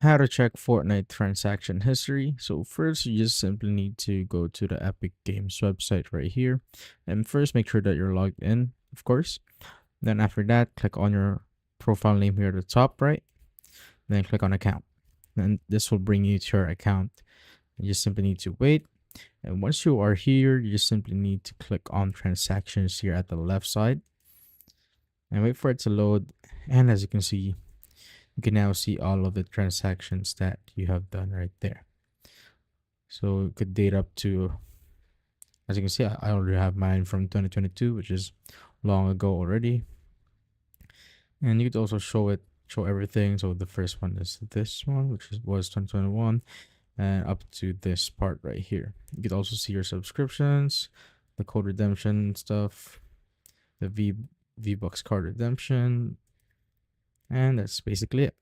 How to check Fortnite transaction history. So first, you just simply need to go to the Epic Games website right here. And first, make sure that you're logged in, of course. Then after that, click on your profile name here at the top right. Then click on account. And this will bring you to your account. You just simply need to wait. And once you are here, you just simply need to click on transactions here at the left side. And wait for it to load. And as you can see, you can now see all of the transactions that you have done right there. So it could date up to, as you can see, I already have mine from 2022, which is long ago already. And you could also show everything. So the first one is this one, was 2021, and up to this part right here. You could also see your subscriptions, the code redemption stuff, the V-Bucks card redemption, and that's basically it.